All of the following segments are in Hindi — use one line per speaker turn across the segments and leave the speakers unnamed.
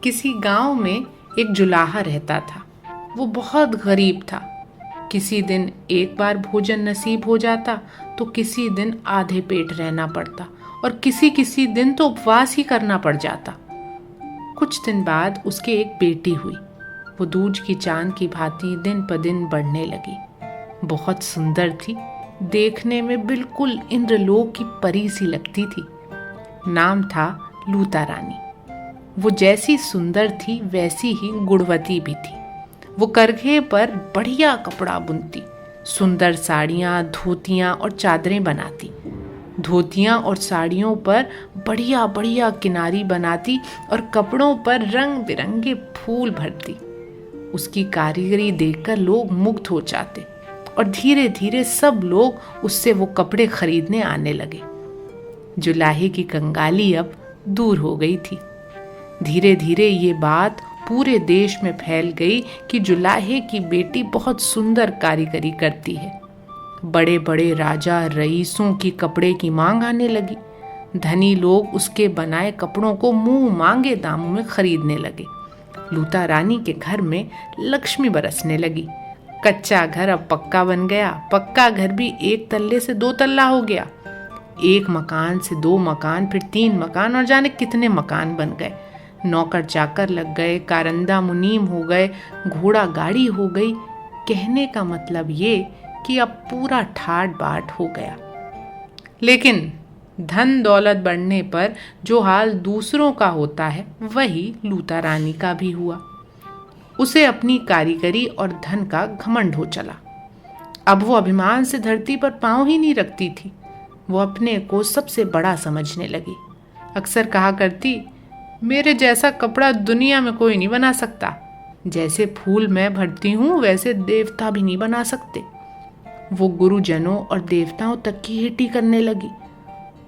किसी गांव में एक जुलाहा रहता था। वो बहुत गरीब था। किसी दिन एक बार भोजन नसीब हो जाता तो किसी दिन आधे पेट रहना पड़ता और किसी किसी दिन तो उपवास ही करना पड़ जाता। कुछ दिन बाद उसके एक बेटी हुई। वो दूज की चांद की भांति दिन प दिन बढ़ने लगी। बहुत सुंदर थी, देखने में बिल्कुल इंद्रलोक की परी सी लगती थी। नाम था लूता रानी। वो जैसी सुंदर थी वैसी ही गुणवती भी थी। वो करघे पर बढ़िया कपड़ा बुनती, सुंदर साड़ियाँ, धोतियाँ और चादरें बनाती। धोतियाँ और साड़ियों पर बढ़िया बढ़िया किनारी बनाती और कपड़ों पर रंग बिरंगे फूल भरती। उसकी कारीगरी देखकर लोग मुग्ध हो जाते और धीरे धीरे सब लोग उससे वो कपड़े खरीदने आने लगे। जुलाहे की कंगाली अब दूर हो गई थी। धीरे धीरे ये बात पूरे देश में फैल गई कि जुलाहे की बेटी बहुत सुंदर कारीगरी करती है। बड़े बड़े राजा रईसों की कपड़े की मांग आने लगी। धनी लोग उसके बनाए कपड़ों को मुंह मांगे दामों में खरीदने लगे। लूता रानी के घर में लक्ष्मी बरसने लगी। कच्चा घर अब पक्का बन गया, पक्का घर भी एक तल्ले से दो तल्ला हो गया। एक मकान से दो मकान, फिर 3 मकान और जाने कितने मकान बन गए। नौकर चाकर लग गए, कारंदा मुनीम हो गए, घोड़ा गाड़ी हो गई। कहने का मतलब ये कि अब पूरा ठाट बाट हो गया। लेकिन धन दौलत बढ़ने पर जो हाल दूसरों का होता है वही लूता रानी का भी हुआ। उसे अपनी कारीगरी और धन का घमंड हो चला। अब वो अभिमान से धरती पर पांव ही नहीं रखती थी। वो अपने को सबसे बड़ा समझने लगी। अक्सर कहा करती, मेरे जैसा कपड़ा दुनिया में कोई नहीं बना सकता। जैसे फूल मैं भरती हूँ वैसे देवता भी नहीं बना सकते। वो गुरुजनों और देवताओं तक की हिटी करने लगी।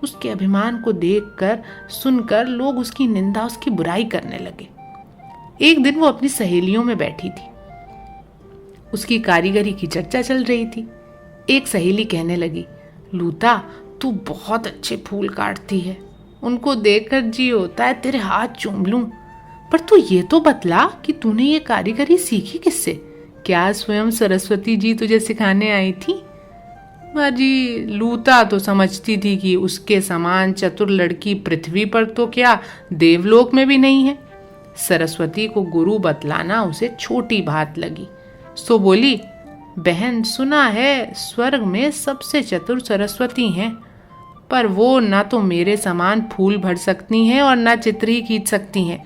उसके अभिमान को देखकर सुनकर लोग उसकी निंदा, उसकी बुराई करने लगे। एक दिन वो अपनी सहेलियों में बैठी थी। उसकी कारीगरी की चर्चा चल रही थी। एक सहेली कहने लगी, लूता तू बहुत अच्छे फूल काटती है। उनको देखकर जी होता है तेरे हाथ चूम लूं। पर तू ये तो बतला कि तूने ये कारीगरी सीखी किससे? क्या स्वयं सरस्वती जी तुझे सिखाने आई थी? बाजी, लूता तो समझती थी कि उसके समान चतुर लड़की पृथ्वी पर तो क्या देवलोक में भी नहीं है। सरस्वती को गुरु बतलाना उसे छोटी बात लगी। सो बोली, बहन सुना है स्वर्ग में सबसे चतुर सरस्वती हैं, पर वो ना तो मेरे समान फूल भर सकती हैं और ना चित्र ही खींच सकती हैं।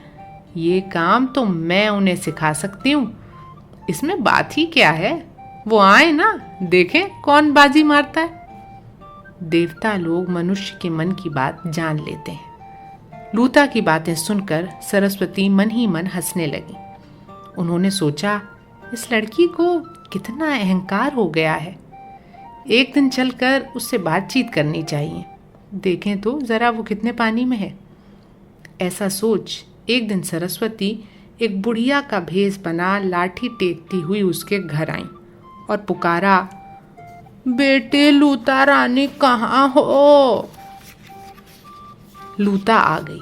ये काम तो मैं उन्हें सिखा सकती हूँ। इसमें बात ही क्या है, वो आए ना, देखें कौन बाजी मारता है। देवता लोग मनुष्य के मन की बात जान लेते हैं। लूता की बातें सुनकर सरस्वती मन ही मन हंसने लगी। उन्होंने सोचा, इस लड़की को कितना अहंकार हो गया है। एक दिन चलकर उससे बातचीत करनी चाहिए, देखें तो जरा वो कितने पानी में है। ऐसा सोच एक दिन सरस्वती एक बुढ़िया का भेष बना लाठी टेकती हुई उसके घर आई और पुकारा, बेटे लूता रानी कहाँ हो? लूता आ गई।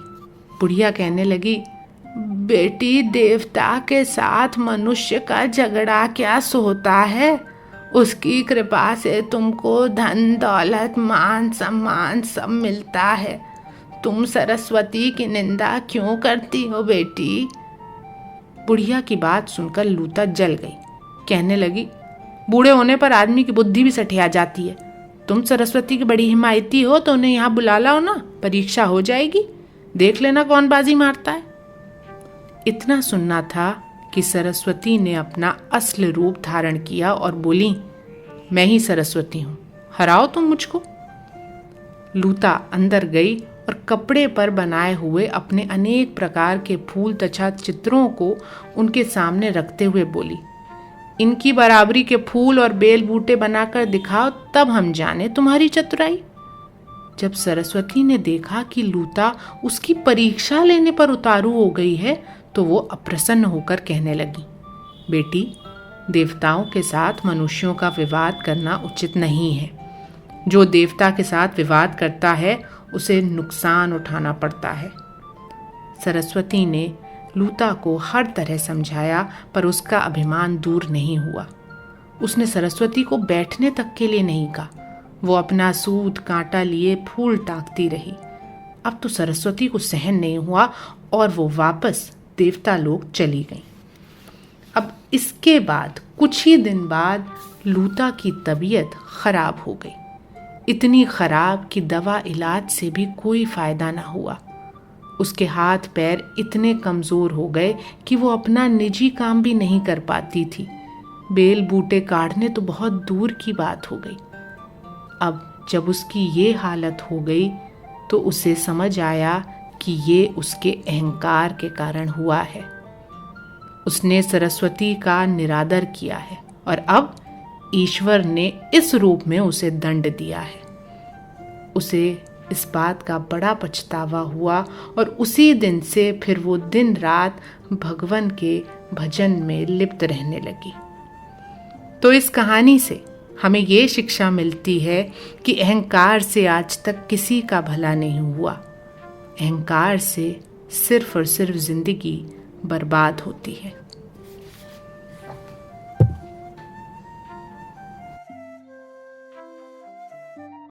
बुढ़िया कहने लगी, बेटी देवता के साथ मनुष्य का झगड़ा क्या सोता है? उसकी कृपा से तुमको धन दौलत मान सम्मान सब मिलता है। तुम सरस्वती की निंदा क्यों करती हो बेटी? बुढ़िया की बात सुनकर लूता जल गई। कहने लगी, बूढ़े होने पर आदमी की बुद्धि भी सठिया जाती है। तुम सरस्वती की बड़ी हिमायती हो तो उन्हें यहाँ बुला लाओ ना, परीक्षा हो जाएगी, देख लेना कौन बाजी मारता है। इतना सुनना था कि सरस्वती ने अपना असली रूप धारण किया और बोली, मैं ही सरस्वती हूँ, हराओ तुम मुझको। लूता अंदर गई और कपड़े पर बनाए हुए अपने अनेक प्रकार के फूल तथा चित्रों को उनके सामने रखते हुए बोली, इनकी बराबरी के फूल और बेल बूटे बनाकर दिखाओ, तब हम जाने तुम्हारी चतुराई। जब सरस्वती ने देखा कि लूता उसकी परीक्षा लेने पर उतारू हो गई है तो वो अप्रसन्न होकर कहने लगी, बेटी देवताओं के साथ मनुष्यों का विवाद करना उचित नहीं है। जो देवता के साथ विवाद करता है उसे नुकसान उठाना पड़ता है। सरस्वती ने लूता को हर तरह समझाया, पर उसका अभिमान दूर नहीं हुआ। उसने सरस्वती को बैठने तक के लिए नहीं कहा। वो अपना सूत कांटा लिए फूल टाकती रही। अब तो सरस्वती को सहन नहीं हुआ और वो वापस देवता लोक चली गई। अब इसके बाद कुछ ही दिन बाद लूता की तबीयत खराब हो गई। इतनी खराब कि दवा इलाज से भी कोई फायदा ना हुआ। उसके हाथ पैर इतने कमज़ोर हो गए कि वो अपना निजी काम भी नहीं कर पाती थी। बेल बूटे काढ़ने तो बहुत दूर की बात हो गई। अब जब उसकी ये हालत हो गई तो उसे समझ आया कि ये उसके अहंकार के कारण हुआ है। उसने सरस्वती का निरादर किया है और अब ईश्वर ने इस रूप में उसे दंड दिया है। उसे इस बात का बड़ा पछतावा हुआ और उसी दिन से फिर वो दिन रात भगवान के भजन में लिप्त रहने लगी। तो इस कहानी से हमें ये शिक्षा मिलती है कि अहंकार से आज तक किसी का भला नहीं हुआ। अहंकार से सिर्फ और सिर्फ जिंदगी बर्बाद होती है।